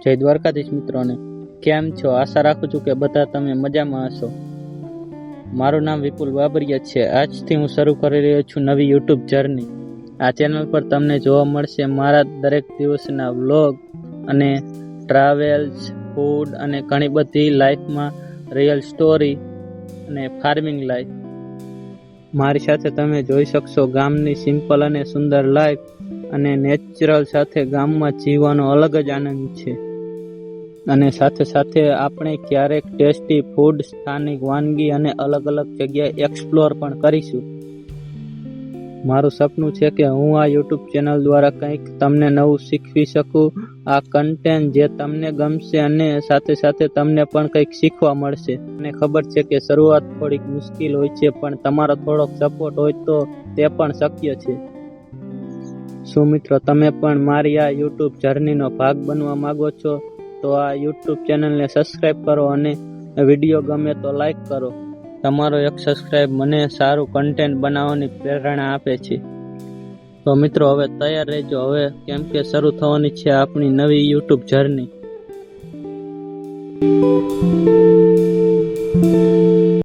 જય દ્વારકાધીશ મિત્રોને, કેમ છો? આશા રાખું છું કે બધા તમે મજામાં હશો. મારું નામ વિપુલ બાબરિયા છે. આજથી હું શરૂ કરી રહ્યો છું નવી યુટ્યુબ જર્ની. આ ચેનલ પર તમને જોવા મળશે મારા દરેક દિવસના વ્લોગ અને ટ્રાવેલ્સ, ફૂડ અને ઘણી બધી લાઈફમાં રિયલ સ્ટોરી અને ફાર્મિંગ લાઈફ. મારી સાથે તમે જોઈ શકશો ગામની સિમ્પલ અને સુંદર લાઈફ અને નેચરલ સાથે ગામમાં જીવવાનો અલગ જ આનંદ છે. અને સાથે સાથે આપણે ક્યારેક ટેસ્ટી ફૂડ, સ્થાનિક વાનગી અને અલગ અલગ જગ્યાએ એક્સપ્લોર પણ કરીશું. મારું સપનું છે કે હું આ યુટ્યુબ ચેનલ દ્વારા કંઈક તમને નવું શીખવી શકું. આ કન્ટેન્ટ જે તમને ગમશે અને સાથે સાથે તમને પણ કંઈક શીખવા મળશે. મને ખબર છે કે શરૂઆત થોડીક મુશ્કેલ હોય છે, પણ તમારો થોડોક સપોર્ટ હોય તો તે પણ શક્ય છે. શું મિત્રો, તમે પણ મારી આ યુટ્યુબ જર્નીનો ભાગ બનવા માંગો છો? તો આ યુટ્યુબ ચેનલને સબસ્ક્રાઈબ કરો અને વિડીયો ગમે તો લાઈક કરો. તમારો એક સબસ્ક્રાઈબ મને સારું કન્ટેન્ટ બનાવવાની પ્રેરણા આપે છે. તો મિત્રો, હવે તૈયાર રહેજો, હવે કેમ કે શરૂ થવાની છે આપણી નવી યુટ્યુબ જર્ની.